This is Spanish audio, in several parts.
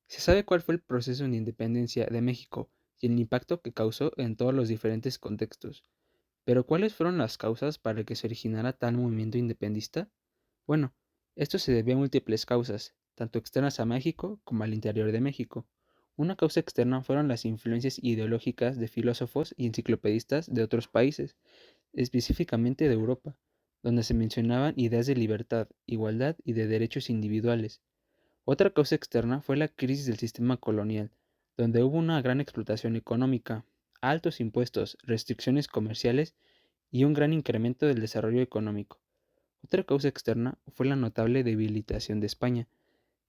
Se sabe cuál fue el proceso de independencia de México y el impacto que causó en todos los diferentes contextos. Pero ¿cuáles fueron las causas para que se originara tal movimiento independentista? Bueno, esto se debió a múltiples causas, tanto externas a México como al interior de México. Una causa externa fueron las influencias ideológicas de filósofos y enciclopedistas de otros países, específicamente de Europa, donde se mencionaban ideas de libertad, igualdad y de derechos individuales. Otra causa externa fue la crisis del sistema colonial, donde hubo una gran explotación económica, altos impuestos, restricciones comerciales y un gran incremento del desarrollo económico. Otra causa externa fue la notable debilitación de España.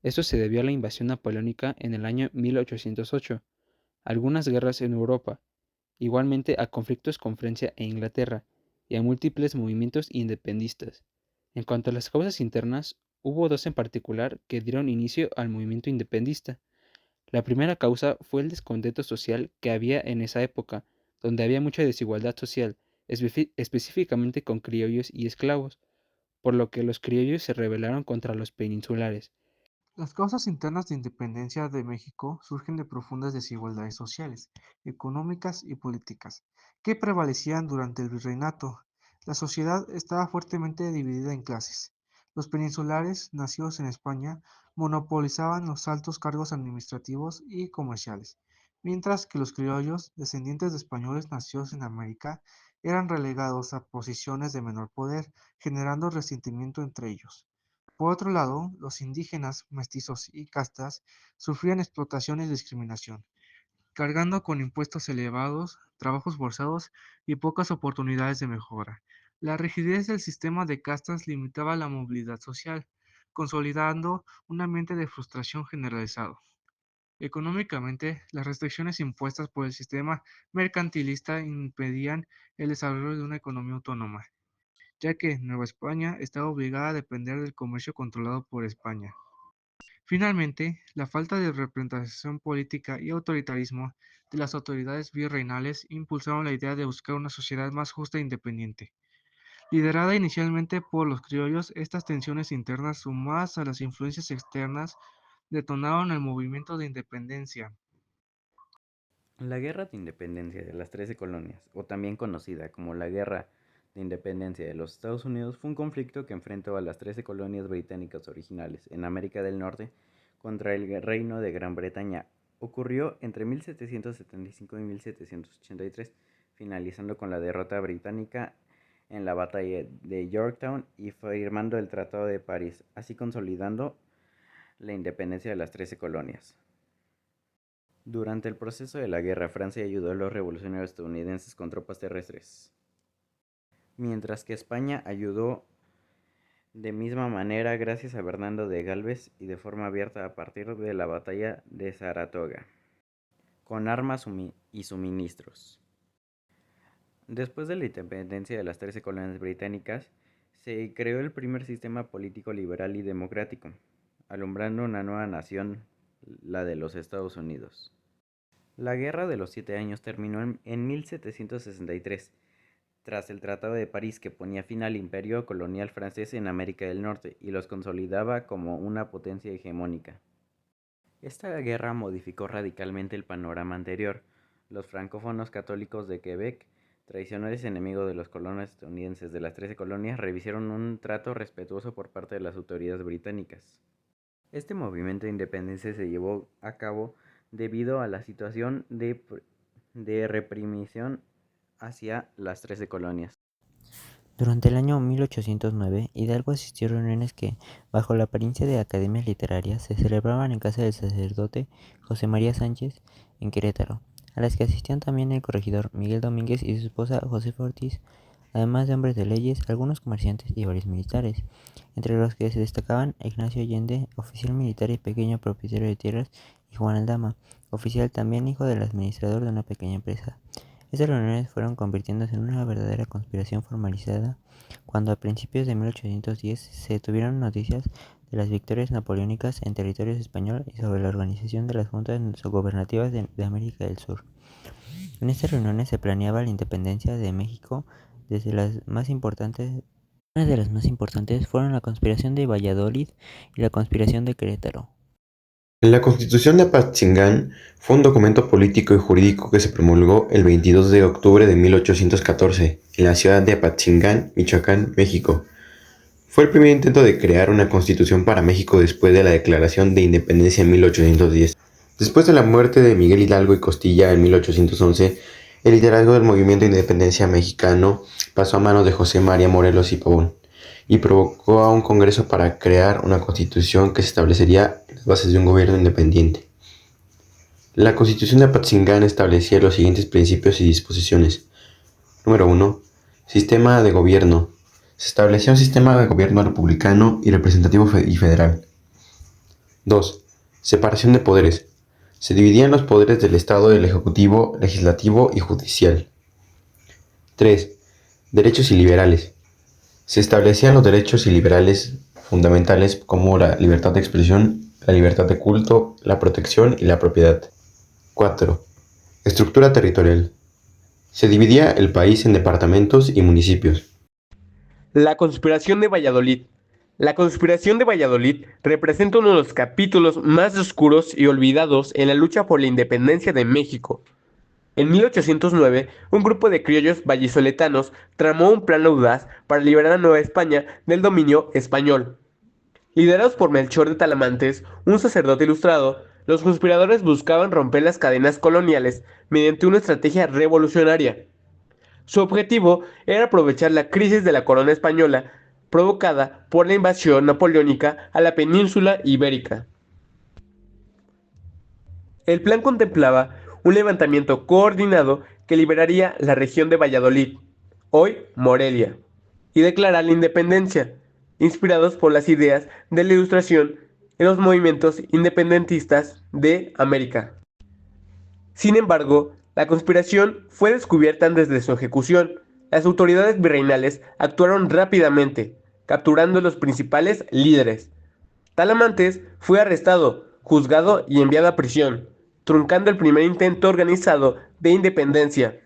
Esto se debió a la invasión napoleónica en el año 1808, algunas guerras en Europa, igualmente a conflictos con Francia e Inglaterra, y a múltiples movimientos independistas. En cuanto a las causas internas, hubo dos en particular que dieron inicio al movimiento independista. La primera causa fue el descontento social que había en esa época, donde había mucha desigualdad social, específicamente con criollos y esclavos, por lo que los criollos se rebelaron contra los peninsulares. Las causas internas de independencia de México surgen de profundas desigualdades sociales, económicas y políticas, que prevalecían durante el virreinato. La sociedad estaba fuertemente dividida en clases. Los peninsulares, nacidos en España, monopolizaban los altos cargos administrativos y comerciales, mientras que los criollos, descendientes de españoles nacidos en América, eran relegados a posiciones de menor poder, generando resentimiento entre ellos. Por otro lado, los indígenas, mestizos y castas sufrían explotación y discriminación, cargando con impuestos elevados, trabajos forzados y pocas oportunidades de mejora. La rigidez del sistema de castas limitaba la movilidad social, consolidando un ambiente de frustración generalizado. Económicamente, las restricciones impuestas por el sistema mercantilista impedían el desarrollo de una economía autónoma, ya que Nueva España estaba obligada a depender del comercio controlado por España. Finalmente, la falta de representación política y autoritarismo de las autoridades virreinales impulsaron la idea de buscar una sociedad más justa e independiente. Liderada inicialmente por los criollos, estas tensiones internas sumadas a las influencias externas detonaron el movimiento de independencia. La Guerra de Independencia de las Trece Colonias, o también conocida como la Guerra de Independencia de los Estados Unidos, fue un conflicto que enfrentó a las 13 colonias británicas originales en América del Norte contra el Reino de Gran Bretaña. Ocurrió entre 1775 y 1783, finalizando con la derrota británica en la batalla de Yorktown y firmando el Tratado de París, así consolidando la independencia de las 13 colonias. Durante el proceso de la guerra, Francia ayudó a los revolucionarios estadounidenses con tropas terrestres, mientras que España ayudó de misma manera gracias a Bernardo de Galvez y de forma abierta a partir de la batalla de Saratoga, con armas y suministros. Después de la independencia de las 13 colonias británicas, se creó el primer sistema político liberal y democrático, alumbrando una nueva nación, la de los Estados Unidos. La Guerra de los Siete Años terminó en 1763, tras el Tratado de París que ponía fin al imperio colonial francés en América del Norte y los consolidaba como una potencia hegemónica. Esta guerra modificó radicalmente el panorama anterior. Los francófonos católicos de Quebec, traicioneros enemigos de los colonos estadounidenses de las 13 colonias, recibieron un trato respetuoso por parte de las autoridades británicas. Este movimiento de independencia se llevó a cabo debido a la situación de reprimición hacia las 13 colonias. Durante el año 1809, Hidalgo asistió a reuniones que, bajo la apariencia de academias literarias, se celebraban en casa del sacerdote José María Sánchez, en Querétaro, a las que asistían también el corregidor Miguel Domínguez y su esposa Josefa Ortiz, además de hombres de leyes, algunos comerciantes y varios militares, entre los que se destacaban Ignacio Allende, oficial militar y pequeño propietario de tierras, y Juan Aldama, oficial también hijo del administrador de una pequeña empresa. Estas reuniones fueron convirtiéndose en una verdadera conspiración formalizada cuando a principios de 1810 se tuvieron noticias de las victorias napoleónicas en territorios españoles y sobre la organización de las juntas gubernativas de América del Sur. En estas reuniones se planeaba la independencia de México desde las más importantes. Una de las más importantes fueron la conspiración de Valladolid y la conspiración de Querétaro. La Constitución de Apatzingán fue un documento político y jurídico que se promulgó el 22 de octubre de 1814 en la ciudad de Apatzingán, Michoacán, México. Fue el primer intento de crear una constitución para México después de la Declaración de Independencia en 1810. Después de la muerte de Miguel Hidalgo y Costilla en 1811, el liderazgo del movimiento de independencia mexicano pasó a manos de José María Morelos y Pavón, y provocó a un congreso para crear una constitución que establecería las bases de un gobierno independiente. La Constitución de Apatzingán establecía los siguientes principios y disposiciones. Número 1. Sistema de gobierno. Se establecía un sistema de gobierno republicano y representativo y federal. 2. Separación de poderes. Se dividían los poderes del Estado del Ejecutivo, Legislativo y Judicial. 3. Derechos y liberales. Se establecían los derechos y liberales fundamentales como la libertad de expresión, la libertad de culto, la protección y la propiedad. 4. Estructura territorial. Se dividía el país en departamentos y municipios. La conspiración de Valladolid. La conspiración de Valladolid representa uno de los capítulos más oscuros y olvidados en la lucha por la independencia de México. En 1809, un grupo de criollos vallisoletanos tramó un plan audaz para liberar a Nueva España del dominio español. Liderados por Melchor de Talamantes, un sacerdote ilustrado, los conspiradores buscaban romper las cadenas coloniales mediante una estrategia revolucionaria. Su objetivo era aprovechar la crisis de la corona española provocada por la invasión napoleónica a la península ibérica. El plan contemplaba un levantamiento coordinado que liberaría la región de Valladolid, hoy Morelia, y declarar la independencia, inspirados por las ideas de la Ilustración en los movimientos independentistas de América. Sin embargo, la conspiración fue descubierta antes de su ejecución. Las autoridades virreinales actuaron rápidamente, capturando a los principales líderes. Talamantes fue arrestado, juzgado y enviado a prisión, truncando el primer intento organizado de independencia.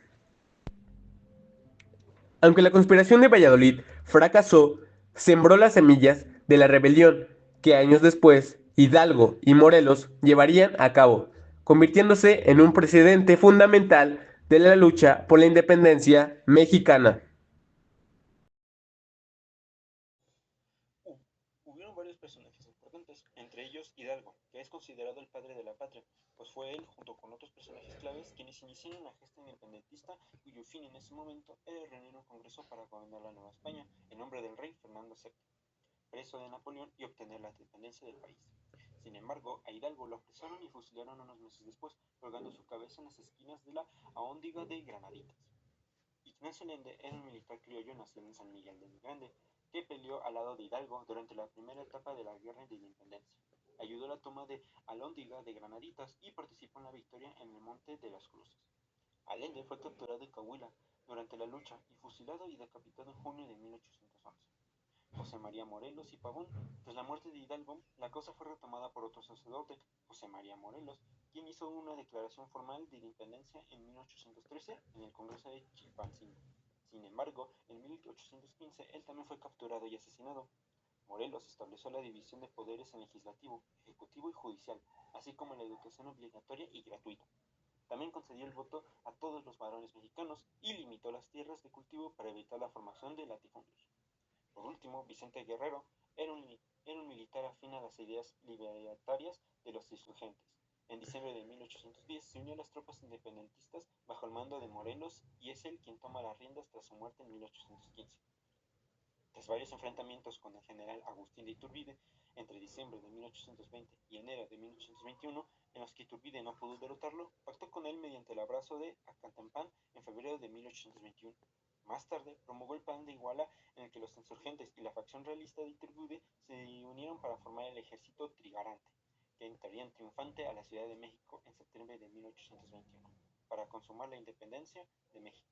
Aunque la conspiración de Valladolid fracasó, sembró las semillas de la rebelión que años después Hidalgo y Morelos llevarían a cabo, convirtiéndose en un precedente fundamental de la lucha por la independencia mexicana. Hubieron varios personajes importantes, entre ellos Hidalgo, que es considerado el padre de la patria, pues fue él, junto con otros personajes claves, quienes iniciaron la gesta independentista, cuyo fin en ese momento era reunir un congreso para gobernar la Nueva España, en nombre del rey Fernando VII, preso de Napoleón, y obtener la independencia del país. Sin embargo, a Hidalgo lo apresaron y fusilaron unos meses después, colgando su cabeza en las esquinas de la Ahóndiga de Granaditas. Ignacio Allende era un militar criollo nacido en San Miguel del Grande, que peleó al lado de Hidalgo durante la primera etapa de la Guerra de Independencia. Ayudó a la toma de Alhóndiga de Granaditas y participó en la victoria en el Monte de las Cruces. Allende fue capturado en Coahuila durante la lucha y fusilado y decapitado en junio de 1811. José María Morelos y Pavón. Tras la muerte de Hidalgo, la causa fue retomada por otro sacerdote, José María Morelos, quien hizo una declaración formal de independencia en 1813 en el Congreso de Chilpancingo. Sin embargo, en 1815 él también fue capturado y asesinado. Morelos estableció la división de poderes en legislativo, ejecutivo y judicial, así como la educación obligatoria y gratuita. También concedió el voto a todos los varones mexicanos y limitó las tierras de cultivo para evitar la formación de latifundios. Por último, Vicente Guerrero era un militar afín a las ideas libertarias de los insurgentes. En diciembre de 1810 se unió a las tropas independentistas bajo el mando de Morelos y es él quien toma las riendas tras su muerte en 1815. Tras varios enfrentamientos con el general Agustín de Iturbide entre diciembre de 1820 y enero de 1821, en los que Iturbide no pudo derrotarlo, pactó con él mediante el abrazo de Acatempan en febrero de 1821. Más tarde, promulgó el Plan de Iguala, en el que los insurgentes y la facción realista de Iturbide se unieron para formar el ejército trigarante, que entrarían triunfante a la Ciudad de México en septiembre de 1821, para consumar la independencia de México.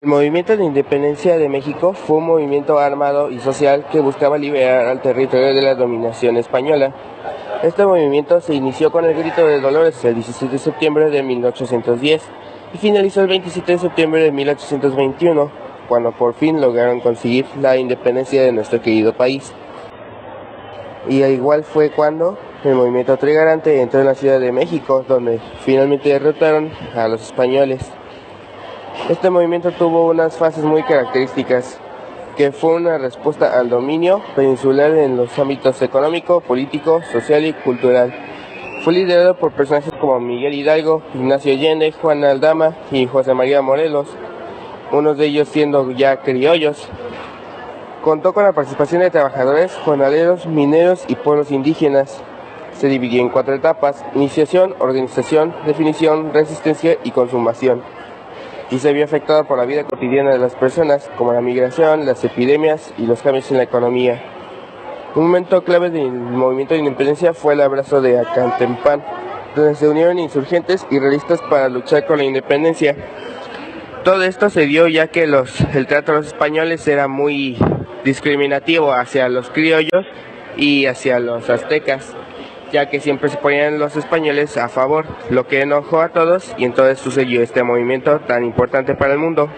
El movimiento de independencia de México fue un movimiento armado y social que buscaba liberar al territorio de la dominación española. Este movimiento se inició con el Grito de Dolores el 16 de septiembre de 1810 y finalizó el 27 de septiembre de 1821, cuando por fin lograron conseguir la independencia de nuestro querido país. Y igual fue cuando el movimiento trigarante entró en la Ciudad de México, donde finalmente derrotaron a los españoles. Este movimiento tuvo unas fases muy características, que fue una respuesta al dominio peninsular en los ámbitos económico, político, social y cultural. Fue liderado por personajes como Miguel Hidalgo, Ignacio Allende, Juan Aldama y José María Morelos, unos de ellos siendo ya criollos. Contó con la participación de trabajadores, jornaleros, mineros y pueblos indígenas. Se dividió en 4 etapas: iniciación, organización, definición, resistencia y consumación. Y se vio afectado por la vida cotidiana de las personas, como la migración, las epidemias y los cambios en la economía. Un momento clave del movimiento de independencia fue el abrazo de Acantempán, donde se unieron insurgentes y realistas para luchar con la independencia. Todo esto se dio ya que el trato a los españoles era muy discriminativo hacia los criollos y hacia los aztecas, ya que siempre se ponían los españoles a favor, lo que enojó a todos y entonces sucedió este movimiento tan importante para el mundo.